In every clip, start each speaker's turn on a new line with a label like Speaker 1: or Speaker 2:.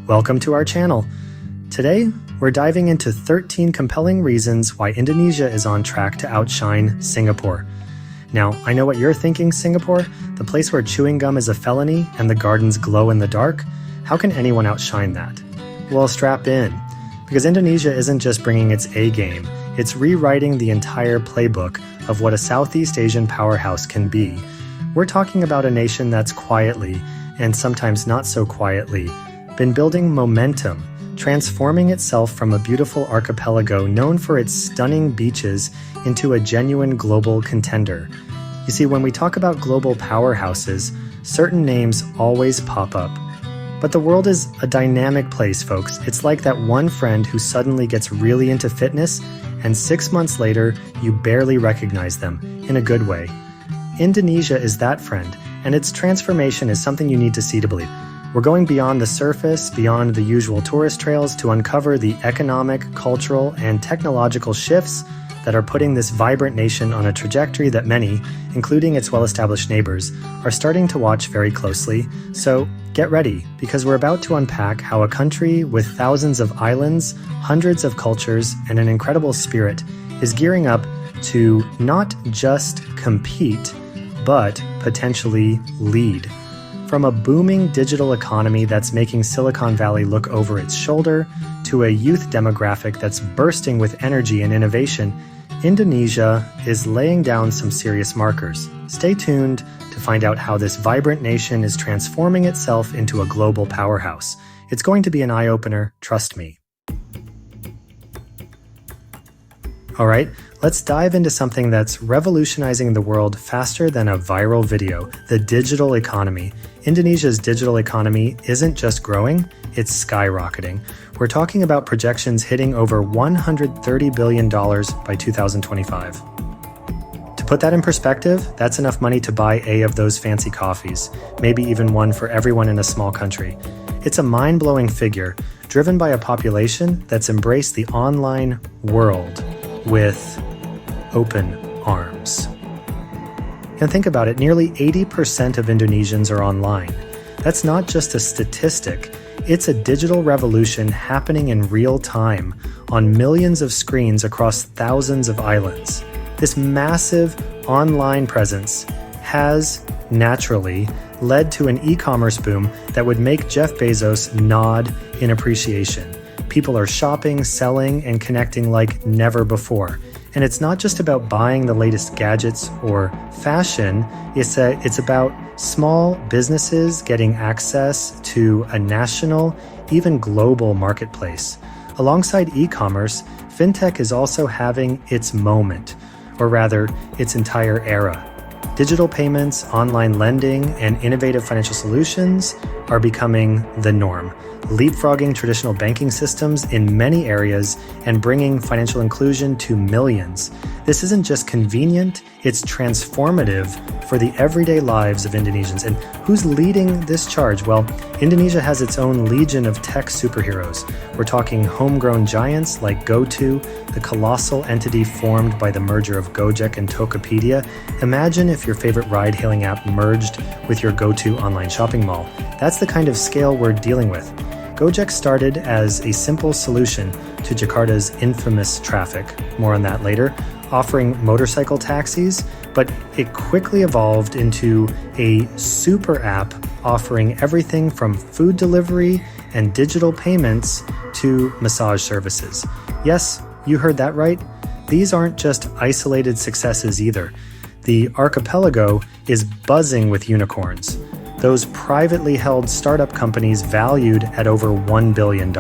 Speaker 1: Welcome to our channel. Today, we're diving into 13 compelling reasons why Indonesia is on track to outshine Singapore. Now, I know what you're thinking, Singapore, the place where chewing gum is a felony and the gardens glow in the dark. How can anyone outshine that? Well, strap in, because Indonesia isn't just bringing its A game, it's rewriting the entire playbook of what a Southeast Asian powerhouse can be. We're talking about a nation that's quietly, and sometimes not so quietly, been building momentum, transforming itself from a beautiful archipelago known for its stunning beaches into a genuine global contender. You see, when we talk about global powerhouses, certain names always pop up. But the world is a dynamic place, folks. It's like that one friend who suddenly gets really into fitness, and 6 months later, you barely recognize them, in a good way. Indonesia is that friend, and its transformation is something you need to see to believe. We're going beyond the surface, beyond the usual tourist trails, to uncover the economic, cultural, and technological shifts that are putting this vibrant nation on a trajectory that many, including its well-established neighbors, are starting to watch very closely. So get ready, because we're about to unpack how a country with thousands of islands, hundreds of cultures, and an incredible spirit is gearing up to not just compete, but potentially lead. From a booming digital economy that's making Silicon Valley look over its shoulder, to a youth demographic that's bursting with energy and innovation, Indonesia is laying down some serious markers. Stay tuned to find out how this vibrant nation is transforming itself into a global powerhouse. It's going to be an eye-opener, trust me. All right, let's dive into something that's revolutionizing the world faster than a viral video, the digital economy. Indonesia's digital economy isn't just growing, it's skyrocketing. We're talking about projections hitting over $130 billion by 2025. To put that in perspective, that's enough money to buy a of those fancy coffees, maybe even one for everyone in a small country. It's a mind-blowing figure, driven by a population that's embraced the online world with open arms. And think about it, nearly 80% of Indonesians are online. That's not just a statistic, it's a digital revolution happening in real time on millions of screens across thousands of islands. This massive online presence has, naturally, led to an e-commerce boom that would make Jeff Bezos nod in appreciation. People are shopping, selling, and connecting like never before. And it's not just about buying the latest gadgets or fashion, it's about small businesses getting access to a national, even global marketplace. Alongside e-commerce, fintech is also having its moment, or rather, its entire era. Digital payments, online lending, and innovative financial solutions are becoming the norm, leapfrogging traditional banking systems in many areas and bringing financial inclusion to millions. This isn't just convenient, it's transformative for the everyday lives of Indonesians. And who's leading this charge? Well, Indonesia has its own legion of tech superheroes. We're talking homegrown giants like GoTo, the colossal entity formed by the merger of Gojek and Tokopedia. Imagine if your favorite ride-hailing app merged with your go-to online shopping mall. That's the kind of scale we're dealing with. Gojek started as a simple solution to Jakarta's infamous traffic, more on that later, offering motorcycle taxis, but it quickly evolved into a super app offering everything from food delivery and digital payments to massage services. Yes, you heard that right. These aren't just isolated successes either. The archipelago is buzzing with unicorns. Those privately held startup companies valued at over $1 billion.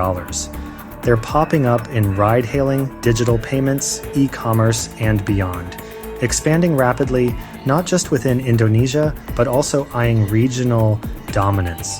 Speaker 1: They're popping up in ride-hailing, digital payments, e-commerce, and beyond, expanding rapidly not just within Indonesia, but also eyeing regional dominance.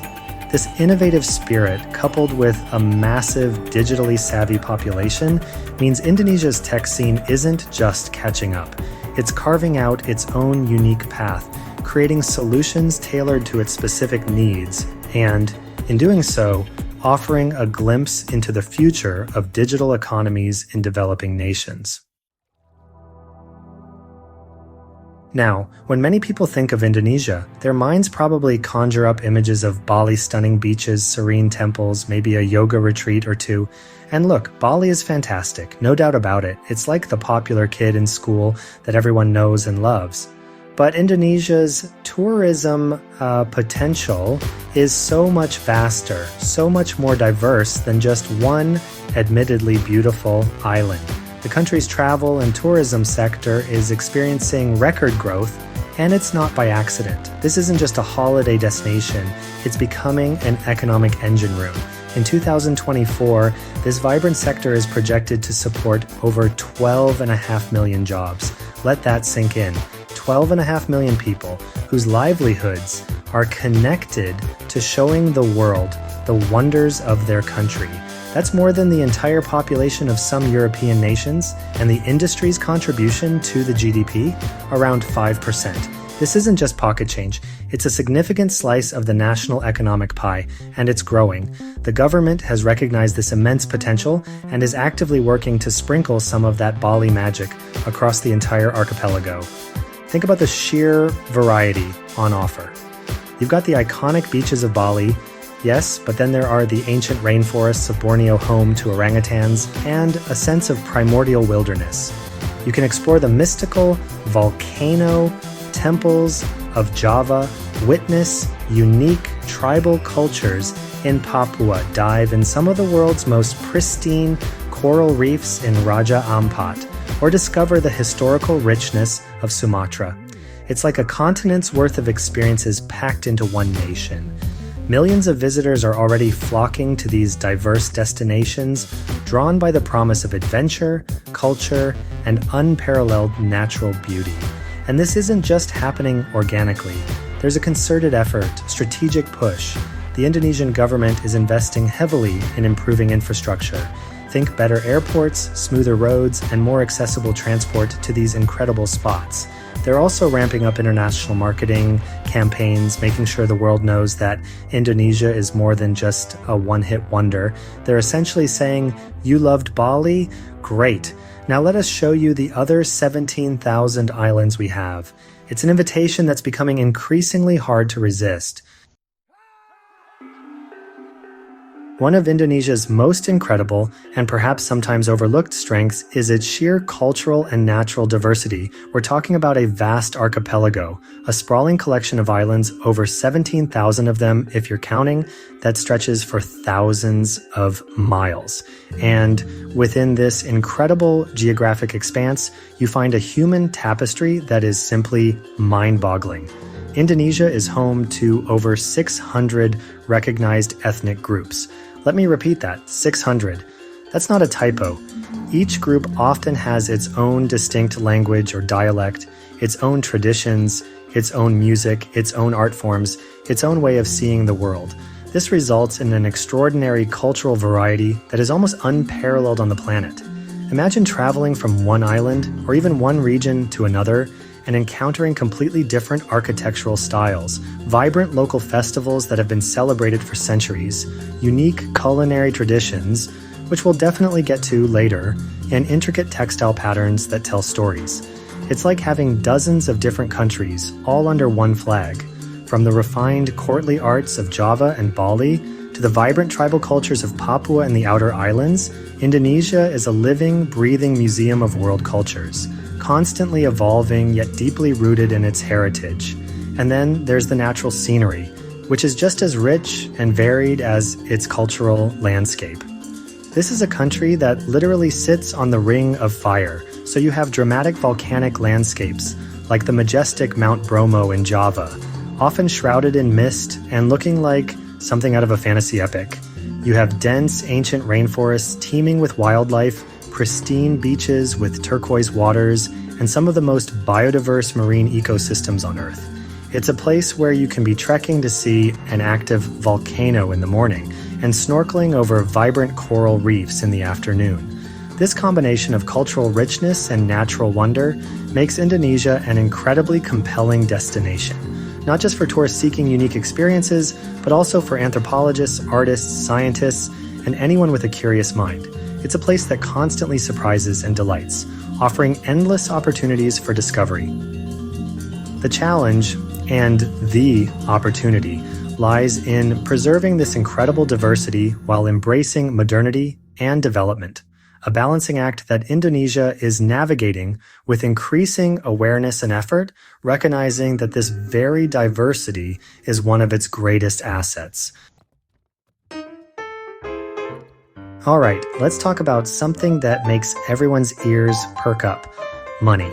Speaker 1: This innovative spirit, coupled with a massive digitally savvy population, means Indonesia's tech scene isn't just catching up. It's carving out its own unique path, creating solutions tailored to its specific needs, and, in doing so, offering a glimpse into the future of digital economies in developing nations. Now, when many people think of Indonesia, their minds probably conjure up images of Bali's stunning beaches, serene temples, maybe a yoga retreat or two. And look, Bali is fantastic, no doubt about it. It's like the popular kid in school that everyone knows and loves. But Indonesia's tourism potential is so much vaster, so much more diverse than just one admittedly beautiful island. The country's travel and tourism sector is experiencing record growth, and it's not by accident. This isn't just a holiday destination, it's becoming an economic engine room. In 2024, this vibrant sector is projected to support over 12.5 million jobs. Let that sink in. 12.5 million people whose livelihoods are connected to showing the world the wonders of their country. That's more than the entire population of some European nations, and the industry's contribution to the GDP, around 5%. This isn't just pocket change, it's a significant slice of the national economic pie, and it's growing. The government has recognized this immense potential and is actively working to sprinkle some of that Bali magic across the entire archipelago. Think about the sheer variety on offer. You've got the iconic beaches of Bali, yes, but then there are the ancient rainforests of Borneo home to orangutans, and a sense of primordial wilderness. You can explore the mystical volcano temples of Java, witness unique tribal cultures in Papua, dive in some of the world's most pristine coral reefs in Raja Ampat, or discover the historical richness of Sumatra. It's like a continent's worth of experiences packed into one nation. Millions of visitors are already flocking to these diverse destinations, drawn by the promise of adventure, culture, and unparalleled natural beauty. And this isn't just happening organically. There's a concerted effort, strategic push. The Indonesian government is investing heavily in improving infrastructure. Think better airports, smoother roads, and more accessible transport to these incredible spots. They're also ramping up international marketing campaigns, making sure the world knows that Indonesia is more than just a one-hit wonder. They're essentially saying, you loved Bali? Great. Now let us show you the other 17,000 islands we have. It's an invitation that's becoming increasingly hard to resist. One of Indonesia's most incredible and perhaps sometimes overlooked strengths is its sheer cultural and natural diversity. We're talking about a vast archipelago, a sprawling collection of islands, over 17,000 of them if you're counting, that stretches for thousands of miles. And within this incredible geographic expanse, you find a human tapestry that is simply mind-boggling. Indonesia is home to over 600 recognized ethnic groups. Let me repeat that, 600. That's not a typo. Each group often has its own distinct language or dialect, its own traditions, its own music, its own art forms, its own way of seeing the world. This results in an extraordinary cultural variety that is almost unparalleled on the planet. Imagine traveling from one island or even one region to another and encountering completely different architectural styles, vibrant local festivals that have been celebrated for centuries, unique culinary traditions, which we'll definitely get to later, and intricate textile patterns that tell stories. It's like having dozens of different countries, all under one flag. From the refined courtly arts of Java and Bali, to the vibrant tribal cultures of Papua and the outer islands, Indonesia is a living, breathing museum of world cultures, constantly evolving yet deeply rooted in its heritage. And then there's the natural scenery, which is just as rich and varied as its cultural landscape. This is a country that literally sits on the ring of fire, so you have dramatic volcanic landscapes, like the majestic Mount Bromo in Java, often shrouded in mist and looking like something out of a fantasy epic. You have dense, ancient rainforests teeming with wildlife, pristine beaches with turquoise waters, and some of the most biodiverse marine ecosystems on Earth. It's a place where you can be trekking to see an active volcano in the morning and snorkeling over vibrant coral reefs in the afternoon. This combination of cultural richness and natural wonder makes Indonesia an incredibly compelling destination, not just for tourists seeking unique experiences, but also for anthropologists, artists, scientists, and anyone with a curious mind. It's a place that constantly surprises and delights, offering endless opportunities for discovery. The challenge, and the opportunity, lies in preserving this incredible diversity while embracing modernity and development, a balancing act that Indonesia is navigating with increasing awareness and effort, recognizing that this very diversity is one of its greatest assets. All right, let's talk about something that makes everyone's ears perk up: money.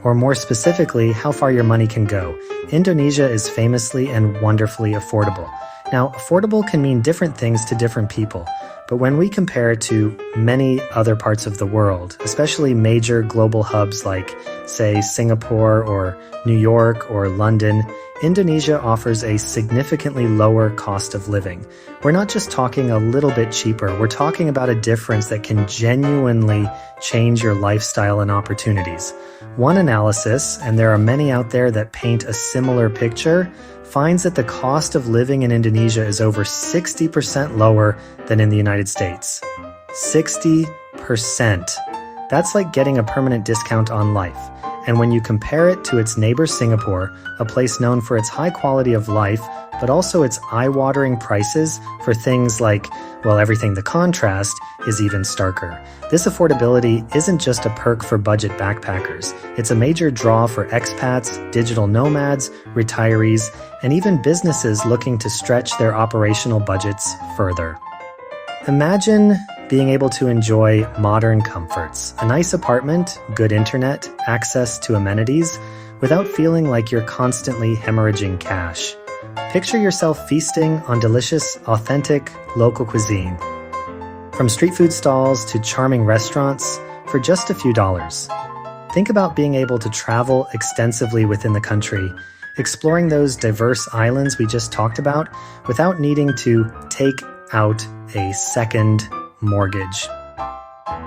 Speaker 1: Or more specifically, how far your money can go. Indonesia is famously and wonderfully affordable. Now, affordable can mean different things to different people, but when we compare it to many other parts of the world, especially major global hubs like, say, Singapore or New York or London, Indonesia offers a significantly lower cost of living. We're not just talking a little bit cheaper, we're talking about a difference that can genuinely change your lifestyle and opportunities. One analysis, and there are many out there that paint a similar picture, finds that the cost of living in Indonesia is over 60% lower than in the United States. 60%. That's like getting a permanent discount on life. And when you compare it to its neighbor Singapore, a place known for its high quality of life, but also its eye-watering prices for things like, well, everything, the contrast is even starker. This affordability isn't just a perk for budget backpackers. It's a major draw for expats, digital nomads, retirees, and even businesses looking to stretch their operational budgets further. Imagine being able to enjoy modern comforts, a nice apartment, good internet, access to amenities, without feeling like you're constantly hemorrhaging cash. Picture yourself feasting on delicious, authentic, local cuisine. From street food stalls to charming restaurants for just a few dollars. Think about being able to travel extensively within the country, exploring those diverse islands we just talked about without needing to take out a second mortgage.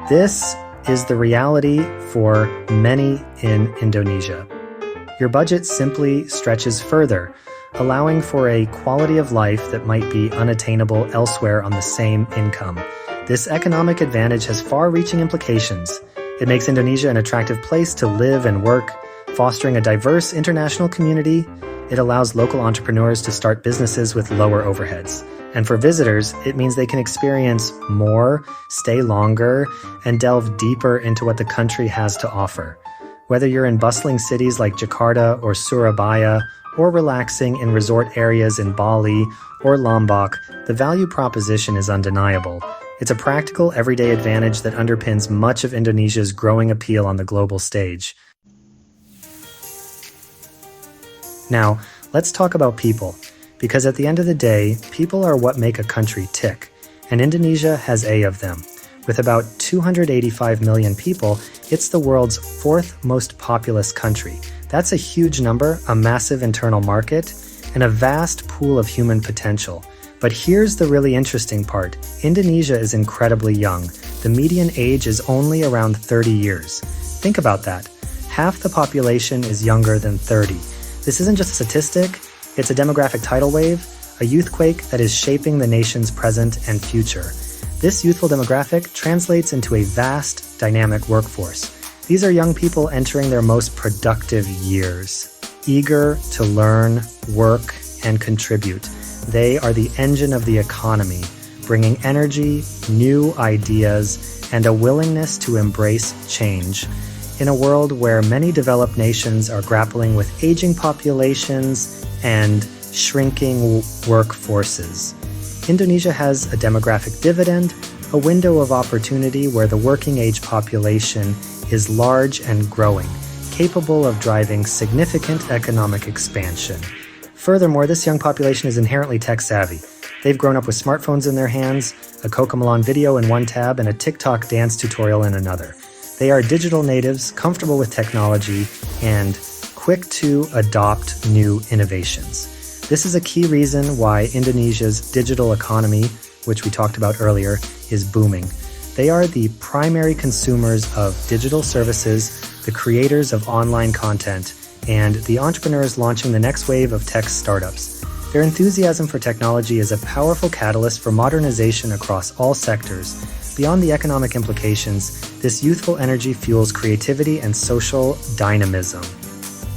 Speaker 1: This is the reality for many in Indonesia. Your budget simply stretches further, allowing for a quality of life that might be unattainable elsewhere on the same income. This economic advantage has far-reaching implications. It makes Indonesia an attractive place to live and work, fostering a diverse international community. It allows local entrepreneurs to start businesses with lower overheads. And for visitors, it means they can experience more, stay longer, and delve deeper into what the country has to offer. Whether you're in bustling cities like Jakarta or Surabaya, or relaxing in resort areas in Bali or Lombok, the value proposition is undeniable. It's a practical, everyday advantage that underpins much of Indonesia's growing appeal on the global stage. Now, let's talk about people. Because at the end of the day, people are what make a country tick, and Indonesia has A of them. With about 285 million people, it's the world's fourth most populous country. That's a huge number, a massive internal market, and a vast pool of human potential. But here's the really interesting part. Indonesia is incredibly young. The median age is only around 30 years. Think about that. Half the population is younger than 30. This isn't just a statistic, it's a demographic tidal wave, a youthquake that is shaping the nation's present and future. This youthful demographic translates into a vast, dynamic workforce. These are young people entering their most productive years, eager to learn, work, and contribute. They are the engine of the economy, bringing energy, new ideas, and a willingness to embrace change. In a world where many developed nations are grappling with aging populations and shrinking workforces, Indonesia has a demographic dividend, a window of opportunity where the working age population is large and growing, capable of driving significant economic expansion. Furthermore, this young population is inherently tech-savvy. They've grown up with smartphones in their hands, a Cocomelon video in one tab, and a TikTok dance tutorial in another. They are digital natives, comfortable with technology, and quick to adopt new innovations. This is a key reason why Indonesia's digital economy, which we talked about earlier, is booming. They are the primary consumers of digital services, the creators of online content, and the entrepreneurs launching the next wave of tech startups. Their enthusiasm for technology is a powerful catalyst for modernization across all sectors. Beyond the economic implications, this youthful energy fuels creativity and social dynamism.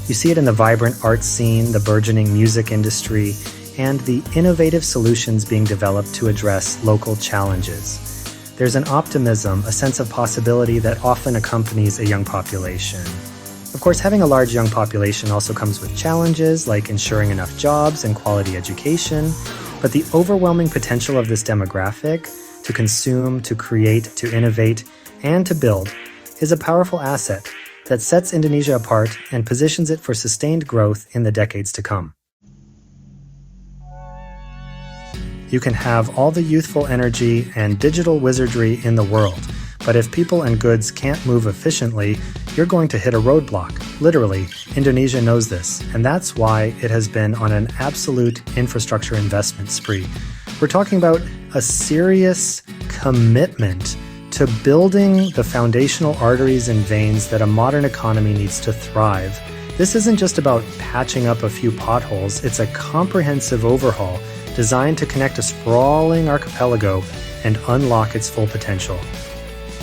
Speaker 1: You see it in the vibrant art scene, the burgeoning music industry, and the innovative solutions being developed to address local challenges. There's an optimism, a sense of possibility that often accompanies a young population. Of course, having a large young population also comes with challenges like ensuring enough jobs and quality education, but the overwhelming potential of this demographic to consume, to create, to innovate, and to build is a powerful asset that sets Indonesia apart and positions it for sustained growth in the decades to come. You can have all the youthful energy and digital wizardry in the world, but if people and goods can't move efficiently, you're going to hit a roadblock. Literally, Indonesia knows this, and that's why it has been on an absolute infrastructure investment spree. We're talking about a serious commitment to building the foundational arteries and veins that a modern economy needs to thrive. This isn't just about patching up a few potholes, it's a comprehensive overhaul designed to connect a sprawling archipelago and unlock its full potential.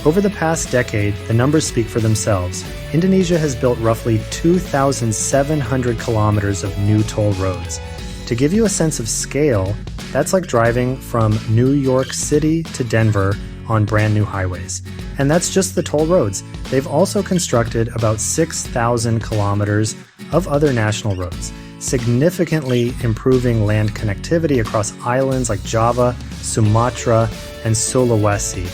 Speaker 1: Over the past decade, the numbers speak for themselves. Indonesia has built roughly 2,700 kilometers of new toll roads. To give you a sense of scale, that's like driving from New York City to Denver on brand new highways. And that's just the toll roads. They've also constructed about 6,000 kilometers of other national roads, significantly improving land connectivity across islands like Java, Sumatra, and Sulawesi.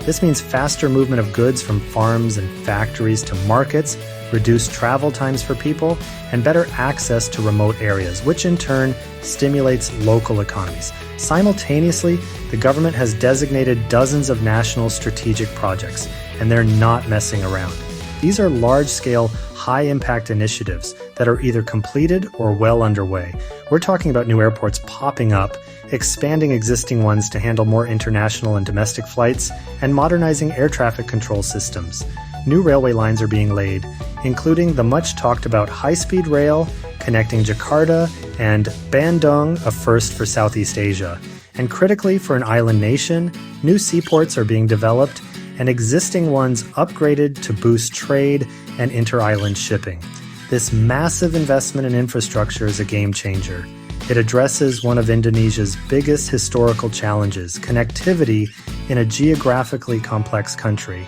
Speaker 1: This means faster movement of goods from farms and factories to markets, reduced travel times for people, and better access to remote areas, which in turn stimulates local economies. Simultaneously, the government has designated dozens of national strategic projects, and they're not messing around. These are large-scale, high-impact initiatives that are either completed or well underway. We're talking about new airports popping up, expanding existing ones to handle more international and domestic flights, and modernizing air traffic control systems. New railway lines are being laid, including the much-talked-about high-speed rail connecting Jakarta and Bandung, a first for Southeast Asia. And critically, for an island nation, new seaports are being developed and existing ones upgraded to boost trade and inter-island shipping. This massive investment in infrastructure is a game changer. It addresses one of Indonesia's biggest historical challenges, connectivity in a geographically complex country.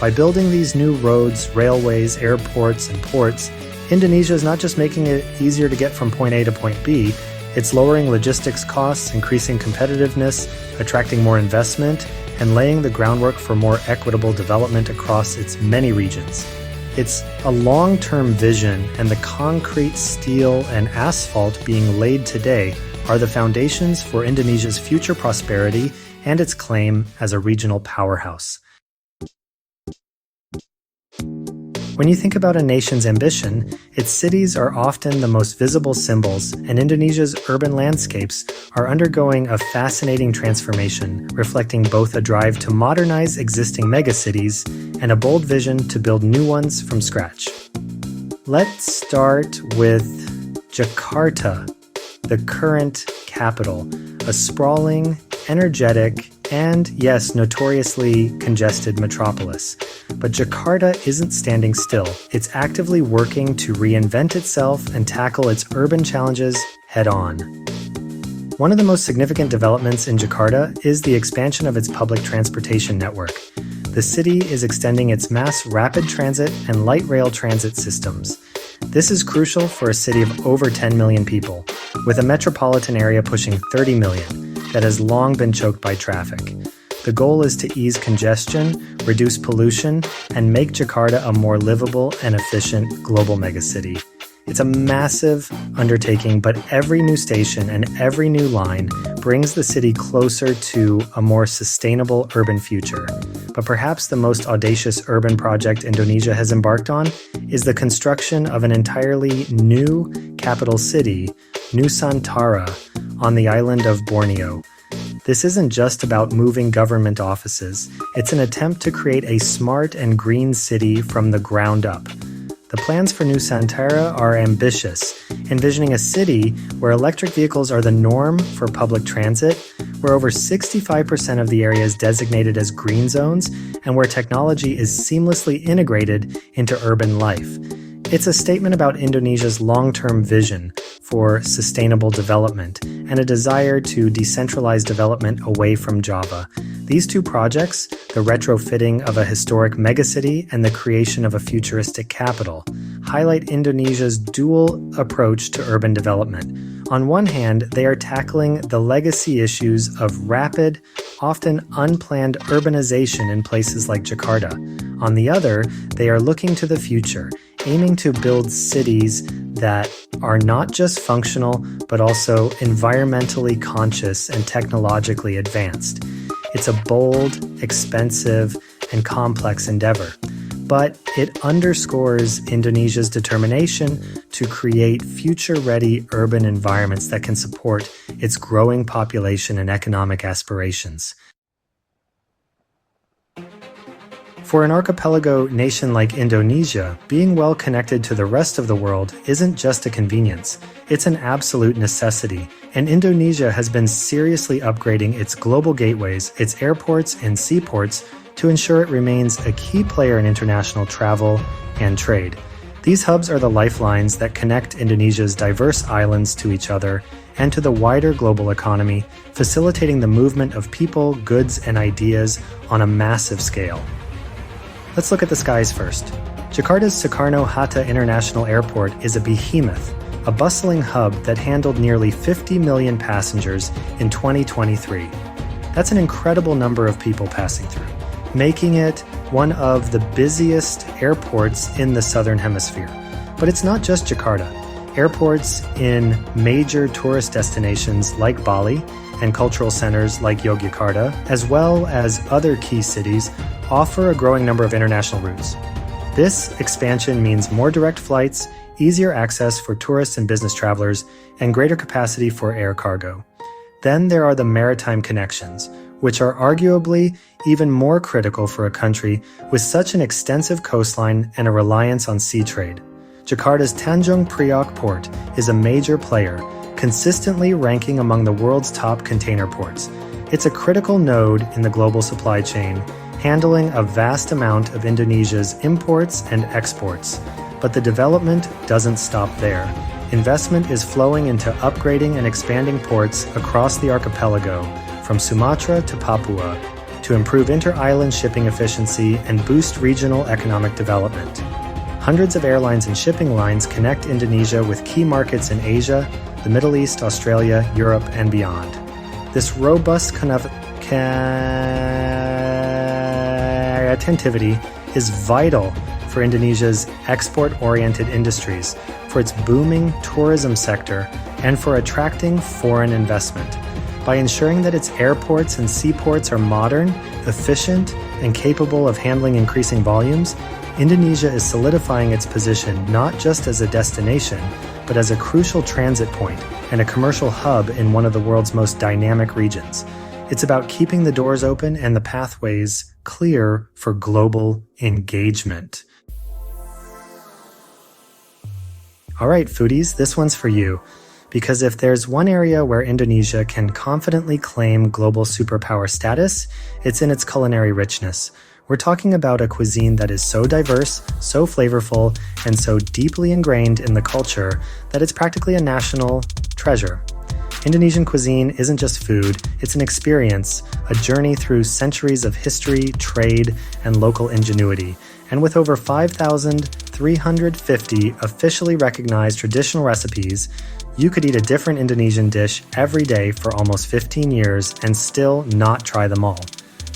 Speaker 1: By building these new roads, railways, airports, and ports, Indonesia is not just making it easier to get from point A to point B, it's lowering logistics costs, increasing competitiveness, attracting more investment, and laying the groundwork for more equitable development across its many regions. It's a long-term vision, and the concrete, steel, and asphalt being laid today are the foundations for Indonesia's future prosperity and its claim as a regional powerhouse. When you think about a nation's ambition, its cities are often the most visible symbols, and Indonesia's urban landscapes are undergoing a fascinating transformation, reflecting both a drive to modernize existing megacities and a bold vision to build new ones from scratch. Let's start with Jakarta, the current capital, a sprawling, energetic, and yes, notoriously congested metropolis. But Jakarta isn't standing still. It's actively working to reinvent itself and tackle its urban challenges head-on. One of the most significant developments in Jakarta is the expansion of its public transportation network. The city is extending its mass rapid transit and light rail transit systems. This is crucial for a city of over 10 million people, with a metropolitan area pushing 30 million that has long been choked by traffic. The goal is to ease congestion, reduce pollution, and make Jakarta a more livable and efficient global megacity. It's a massive undertaking, but every new station and every new line brings the city closer to a more sustainable urban future. But perhaps the most audacious urban project Indonesia has embarked on is the construction of an entirely new capital city, Nusantara, on the island of Borneo. This isn't just about moving government offices. It's an attempt to create a smart and green city from the ground up. The plans for Nusantara are ambitious, envisioning a city where electric vehicles are the norm for public transit, where over 65% of the area is designated as green zones, and where technology is seamlessly integrated into urban life. It's a statement about Indonesia's long-term vision for sustainable development and a desire to decentralize development away from Java. These two projects, the retrofitting of a historic megacity and the creation of a futuristic capital, highlight Indonesia's dual approach to urban development. On one hand, they are tackling the legacy issues of rapid, often unplanned urbanization in places like Jakarta. On the other, they are looking to the future, aiming to build cities that are not just functional, but also environmentally conscious and technologically advanced. It's a bold, expensive, and complex endeavor, but it underscores Indonesia's determination to create future-ready urban environments that can support its growing population and economic aspirations. For an archipelago nation like Indonesia, being well connected to the rest of the world isn't just a convenience, it's an absolute necessity, and Indonesia has been seriously upgrading its global gateways, its airports and seaports to ensure it remains a key player in international travel and trade. These hubs are the lifelines that connect Indonesia's diverse islands to each other and to the wider global economy, facilitating the movement of people, goods, and ideas on a massive scale. Let's look at the skies first. Jakarta's Soekarno-Hatta International Airport is a behemoth, a bustling hub that handled nearly 50 million passengers in 2023. That's an incredible number of people passing through, making it one of the busiest airports in the Southern Hemisphere. But it's not just Jakarta. Airports in major tourist destinations like Bali and cultural centers like Yogyakarta, as well as other key cities, offer a growing number of international routes. This expansion means more direct flights, easier access for tourists and business travelers, and greater capacity for air cargo. Then there are the maritime connections, which are arguably even more critical for a country with such an extensive coastline and a reliance on sea trade. Jakarta's Tanjung Priok port is a major player, consistently ranking among the world's top container ports. It's a critical node in the global supply chain, handling a vast amount of Indonesia's imports and exports. But the development doesn't stop there. Investment is flowing into upgrading and expanding ports across the archipelago, from Sumatra to Papua, to improve inter-island shipping efficiency and boost regional economic development. Hundreds of airlines and shipping lines connect Indonesia with key markets in Asia, the Middle East, Australia, Europe, and beyond. This robust connectivity is vital for Indonesia's export-oriented industries, for its booming tourism sector, and for attracting foreign investment. By ensuring that its airports and seaports are modern, efficient, and capable of handling increasing volumes, Indonesia is solidifying its position not just as a destination, but as a crucial transit point and a commercial hub in one of the world's most dynamic regions. It's about keeping the doors open and the pathways clear for global engagement. All right, foodies, this one's for you. Because if there's one area where Indonesia can confidently claim global superpower status, it's in its culinary richness. We're talking about a cuisine that is so diverse, so flavorful, and so deeply ingrained in the culture that it's practically a national treasure. Indonesian cuisine isn't just food, it's an experience, a journey through centuries of history, trade, and local ingenuity. And with over 5,350 officially recognized traditional recipes, you could eat a different Indonesian dish every day for almost 15 years and still not try them all.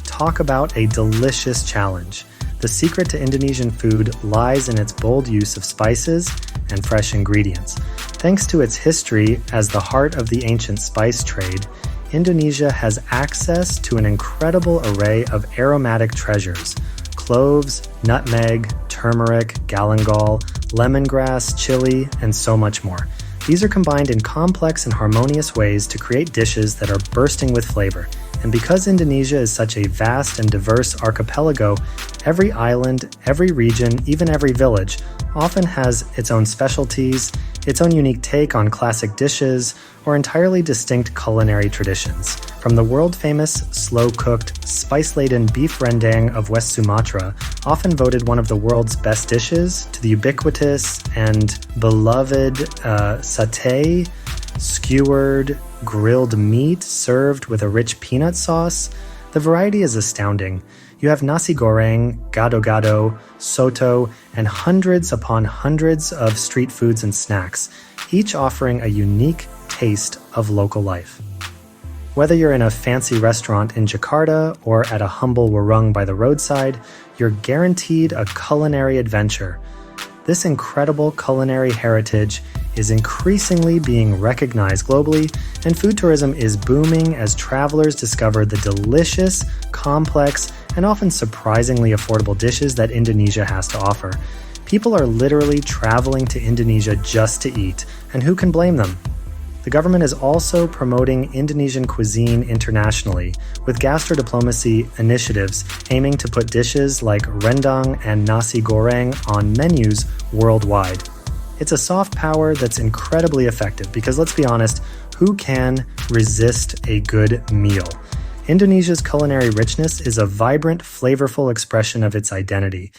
Speaker 1: Talk about a delicious challenge. The secret to Indonesian food lies in its bold use of spices and fresh ingredients. Thanks to its history as the heart of the ancient spice trade, Indonesia has access to an incredible array of aromatic treasures: cloves, nutmeg, turmeric, galangal, lemongrass, chili, and so much more. These are combined in complex and harmonious ways to create dishes that are bursting with flavor. And because Indonesia is such a vast and diverse archipelago, every island, every region, even every village often has its own specialties, its own unique take on classic dishes, or entirely distinct culinary traditions. From the world-famous, slow-cooked, spice-laden beef rendang of West Sumatra, often voted one of the world's best dishes, to the ubiquitous and beloved satay, skewered, grilled meat served with a rich peanut sauce, the variety is astounding. You have nasi goreng, gado-gado, soto, and hundreds upon hundreds of street foods and snacks, each offering a unique taste of local life. Whether you're in a fancy restaurant in Jakarta or at a humble warung by the roadside, you're guaranteed a culinary adventure. This incredible culinary heritage is increasingly being recognized globally, and food tourism is booming as travelers discover the delicious, complex, and often surprisingly affordable dishes that Indonesia has to offer. People are literally traveling to Indonesia just to eat, and who can blame them? The government is also promoting Indonesian cuisine internationally, with gastro-diplomacy initiatives aiming to put dishes like rendang and nasi goreng on menus worldwide. It's a soft power that's incredibly effective because, let's be honest, who can resist a good meal? Indonesia's culinary richness is a vibrant, flavorful expression of its identity.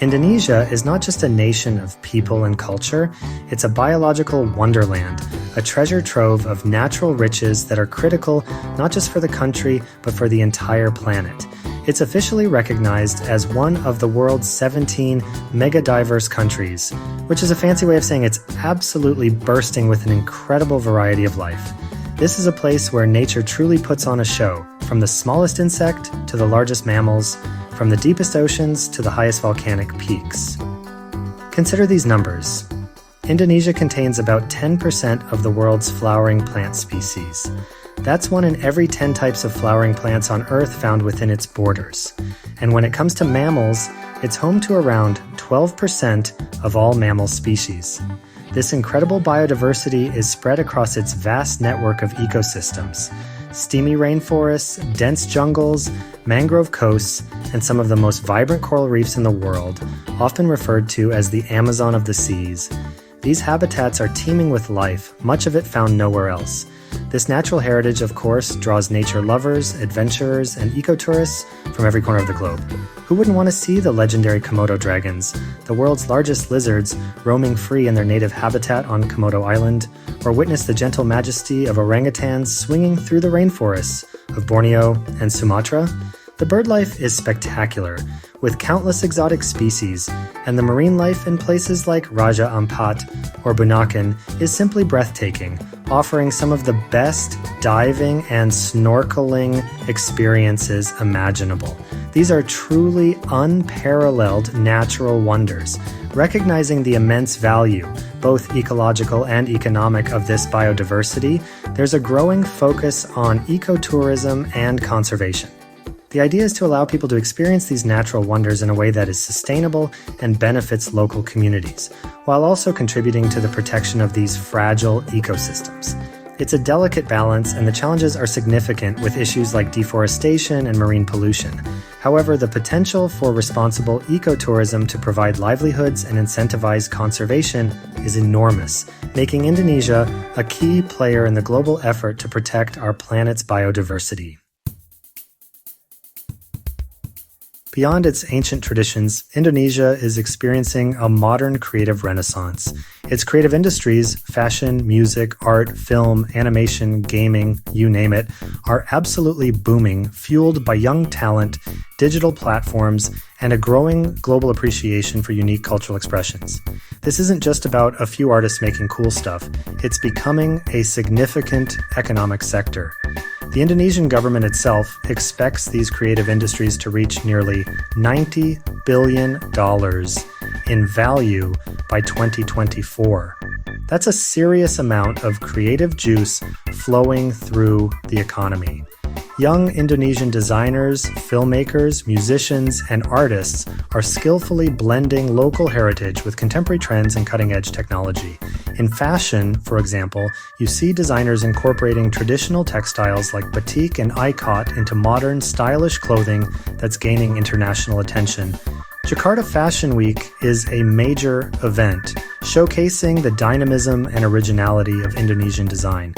Speaker 1: Indonesia is not just a nation of people and culture, it's a biological wonderland, a treasure trove of natural riches that are critical not just for the country, but for the entire planet. It's officially recognized as one of the world's 17 mega-diverse countries, which is a fancy way of saying it's absolutely bursting with an incredible variety of life. This is a place where nature truly puts on a show, from the smallest insect to the largest mammals, from the deepest oceans to the highest volcanic peaks. Consider these numbers. Indonesia contains about 10% of the world's flowering plant species. That's 1 in every 10 types of flowering plants on Earth found within its borders. And when it comes to mammals, it's home to around 12% of all mammal species. This incredible biodiversity is spread across its vast network of ecosystems. Steamy rainforests, dense jungles, mangrove coasts, and some of the most vibrant coral reefs in the world, often referred to as the Amazon of the seas. These habitats are teeming with life, much of it found nowhere else. This natural heritage, of course, draws nature lovers, adventurers, and ecotourists from every corner of the globe. Who wouldn't want to see the legendary Komodo dragons, the world's largest lizards, roaming free in their native habitat on Komodo Island, or witness the gentle majesty of orangutans swinging through the rainforests of Borneo and Sumatra? The bird life is spectacular, with countless exotic species, and the marine life in places like Raja Ampat or Bunaken is simply breathtaking, offering some of the best diving and snorkeling experiences imaginable. These are truly unparalleled natural wonders. Recognizing the immense value, both ecological and economic, of this biodiversity, there's a growing focus on ecotourism and conservation. The idea is to allow people to experience these natural wonders in a way that is sustainable and benefits local communities, while also contributing to the protection of these fragile ecosystems. It's a delicate balance, and the challenges are significant with issues like deforestation and marine pollution. However, the potential for responsible ecotourism to provide livelihoods and incentivize conservation is enormous, making Indonesia a key player in the global effort to protect our planet's biodiversity. Beyond its ancient traditions, Indonesia is experiencing a modern creative renaissance. Its creative industries, fashion, music, art, film, animation, gaming, you name it, are absolutely booming, fueled by young talent, digital platforms, and a growing global appreciation for unique cultural expressions. This isn't just about a few artists making cool stuff, it's becoming a significant economic sector. The Indonesian government itself expects these creative industries to reach nearly $90 billion in value by 2024. That's a serious amount of creative juice flowing through the economy. Young Indonesian designers, filmmakers, musicians, and artists are skillfully blending local heritage with contemporary trends and cutting-edge technology. In fashion, for example, you see designers incorporating traditional textiles like batik and ikat into modern, stylish clothing that's gaining international attention. Jakarta Fashion Week is a major event showcasing the dynamism and originality of Indonesian design.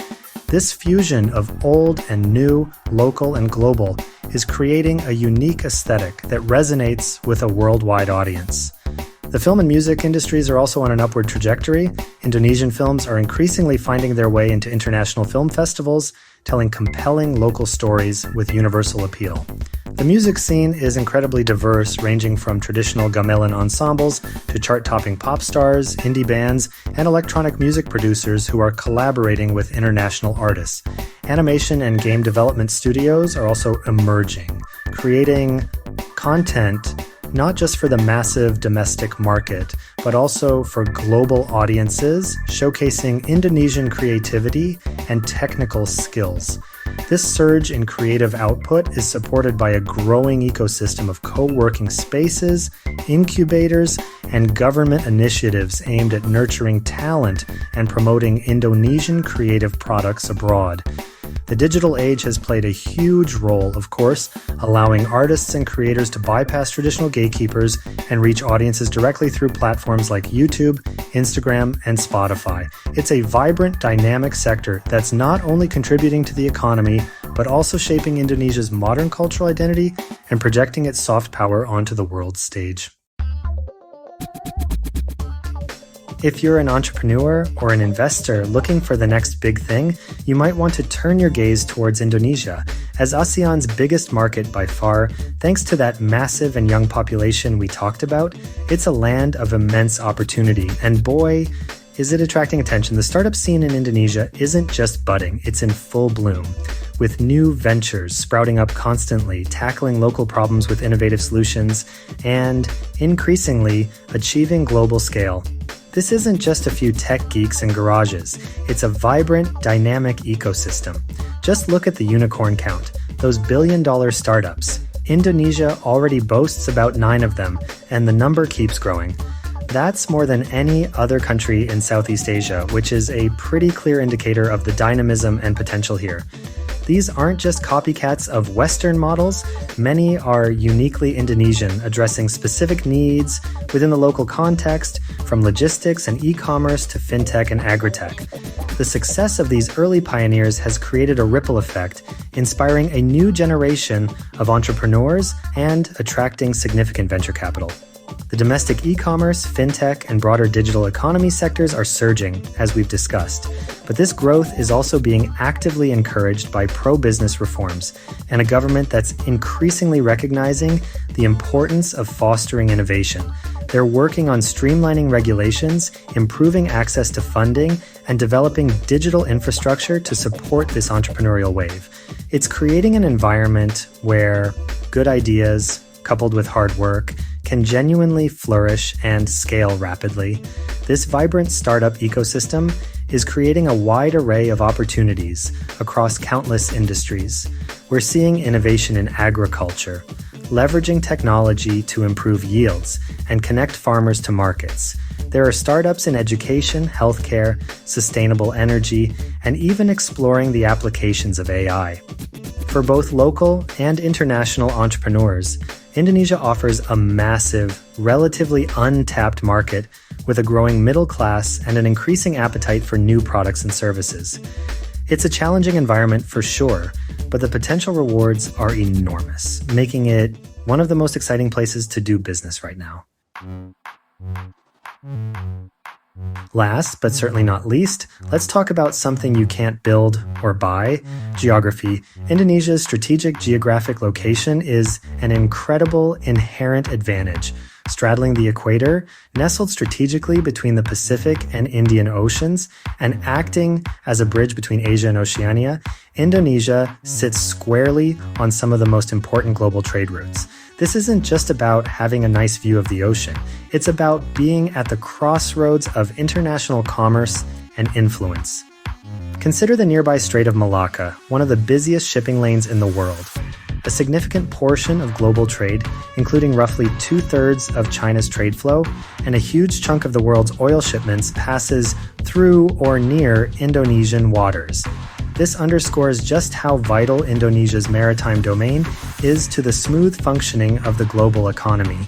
Speaker 1: This fusion of old and new, local and global, is creating a unique aesthetic that resonates with a worldwide audience. The film and music industries are also on an upward trajectory. Indonesian films are increasingly finding their way into international film festivals, telling compelling local stories with universal appeal. The music scene is incredibly diverse, ranging from traditional gamelan ensembles to chart-topping pop stars, indie bands, and electronic music producers who are collaborating with international artists. Animation and game development studios are also emerging, creating content not just for the massive domestic market, but also for global audiences, showcasing Indonesian creativity and technical skills. This surge in creative output is supported by a growing ecosystem of co-working spaces, incubators, and government initiatives aimed at nurturing talent and promoting Indonesian creative products abroad. The digital age has played a huge role, of course, allowing artists and creators to bypass traditional gatekeepers and reach audiences directly through platforms like YouTube, Instagram, and Spotify. It's a vibrant, dynamic sector that's not only contributing to the economy, but also shaping Indonesia's modern cultural identity and projecting its soft power onto the world stage. If you're an entrepreneur or an investor looking for the next big thing, you might want to turn your gaze towards Indonesia. As ASEAN's biggest market by far, thanks to that massive and young population we talked about, it's a land of immense opportunity. And boy, is it attracting attention. The startup scene in Indonesia isn't just budding, it's in full bloom, with new ventures sprouting up constantly, tackling local problems with innovative solutions, and increasingly achieving global scale. This isn't just a few tech geeks and garages. It's a vibrant, dynamic ecosystem. Just look at the unicorn count, those billion-dollar startups. Indonesia already boasts about 9 of them, and the number keeps growing. That's more than any other country in Southeast Asia, which is a pretty clear indicator of the dynamism and potential here. These aren't just copycats of Western models. Many are uniquely Indonesian, addressing specific needs within the local context, from logistics and e-commerce to fintech and agritech. The success of these early pioneers has created a ripple effect, inspiring a new generation of entrepreneurs and attracting significant venture capital. The domestic e-commerce, fintech, and broader digital economy sectors are surging, as we've discussed. But this growth is also being actively encouraged by pro-business reforms and a government that's increasingly recognizing the importance of fostering innovation. They're working on streamlining regulations, improving access to funding, and developing digital infrastructure to support this entrepreneurial wave. It's creating an environment where good ideas, coupled with hard work, can genuinely flourish and scale rapidly. This vibrant startup ecosystem is creating a wide array of opportunities across countless industries. We're seeing innovation in agriculture, leveraging technology to improve yields and connect farmers to markets. There are startups in education, healthcare, sustainable energy, and even exploring the applications of AI. For both local and international entrepreneurs, Indonesia offers a massive, relatively untapped market with a growing middle class and an increasing appetite for new products and services. It's a challenging environment for sure, but the potential rewards are enormous, making it one of the most exciting places to do business right now. Last, but certainly not least, let's talk about something you can't build or buy: geography. Indonesia's strategic geographic location is an incredible inherent advantage. Straddling the equator, nestled strategically between the Pacific and Indian Oceans, and acting as a bridge between Asia and Oceania, Indonesia sits squarely on some of the most important global trade routes. This isn't just about having a nice view of the ocean. It's about being at the crossroads of international commerce and influence. Consider the nearby Strait of Malacca, one of the busiest shipping lanes in the world. A significant portion of global trade, including roughly 2/3 of China's trade flow, and a huge chunk of the world's oil shipments passes through or near Indonesian waters. This underscores just how vital Indonesia's maritime domain is to the smooth functioning of the global economy.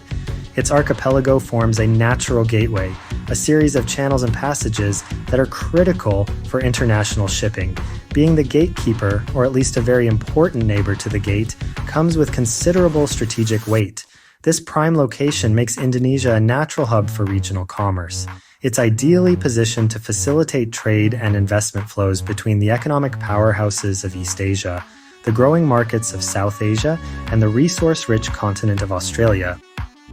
Speaker 1: Its archipelago forms a natural gateway, a series of channels and passages that are critical for international shipping. Being the gatekeeper, or at least a very important neighbor to the gate, comes with considerable strategic weight. This prime location makes Indonesia a natural hub for regional commerce. It's ideally positioned to facilitate trade and investment flows between the economic powerhouses of East Asia, the growing markets of South Asia, and the resource-rich continent of Australia.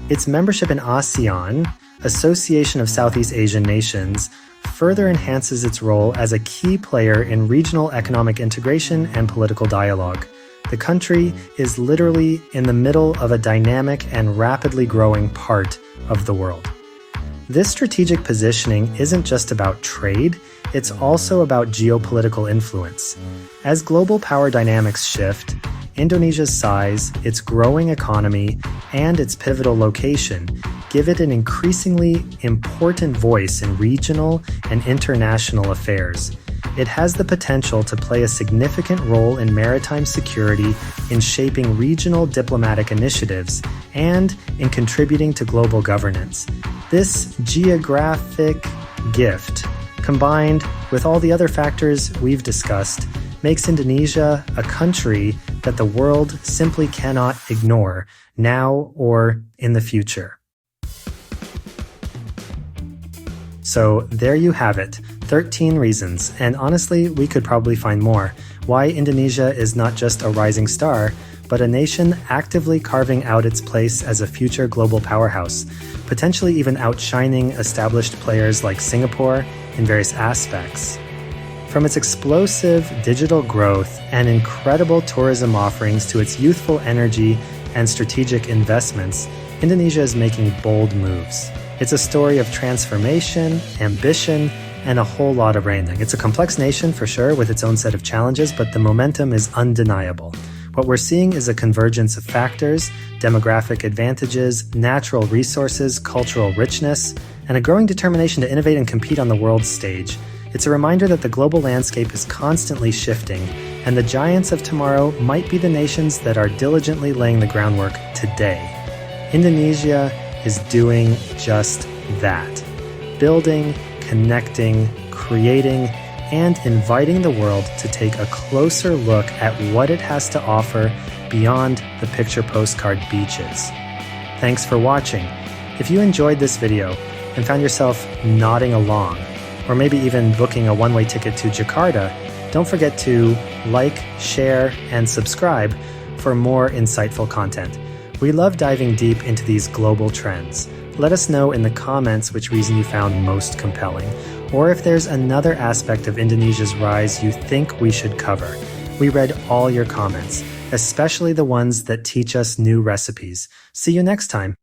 Speaker 1: Its membership in ASEAN, Association of Southeast Asian Nations, further enhances its role as a key player in regional economic integration and political dialogue. The country is literally in the middle of a dynamic and rapidly growing part of the world. This strategic positioning isn't just about trade, it's also about geopolitical influence. As global power dynamics shift, Indonesia's size, its growing economy, and its pivotal location give it an increasingly important voice in regional and international affairs. It has the potential to play a significant role in maritime security, in shaping regional diplomatic initiatives, and in contributing to global governance. This geographic gift, combined with all the other factors we've discussed, makes Indonesia a country that the world simply cannot ignore, now or in the future. So there you have it, 13 reasons, and honestly, we could probably find more, why Indonesia is not just a rising star, but a nation actively carving out its place as a future global powerhouse, potentially even outshining established players like Singapore in various aspects. From its explosive digital growth and incredible tourism offerings to its youthful energy and strategic investments, Indonesia is making bold moves. It's a story of transformation, ambition, and a whole lot of rain. It's a complex nation for sure with its own set of challenges, but the momentum is undeniable. What we're seeing is a convergence of factors, demographic advantages, natural resources, cultural richness, and a growing determination to innovate and compete on the world stage. It's a reminder that the global landscape is constantly shifting, and the giants of tomorrow might be the nations that are diligently laying the groundwork today. Indonesia is doing just that. Building, connecting, creating, and inviting the world to take a closer look at what it has to offer beyond the picture postcard beaches. Thanks for watching. If you enjoyed this video and found yourself nodding along, or maybe even booking a one-way ticket to Jakarta, don't forget to like, share, and subscribe for more insightful content. We love diving deep into these global trends. Let us know in the comments which reason you found most compelling, or if there's another aspect of Indonesia's rise you think we should cover. We read all your comments, especially the ones that teach us new recipes. See you next time.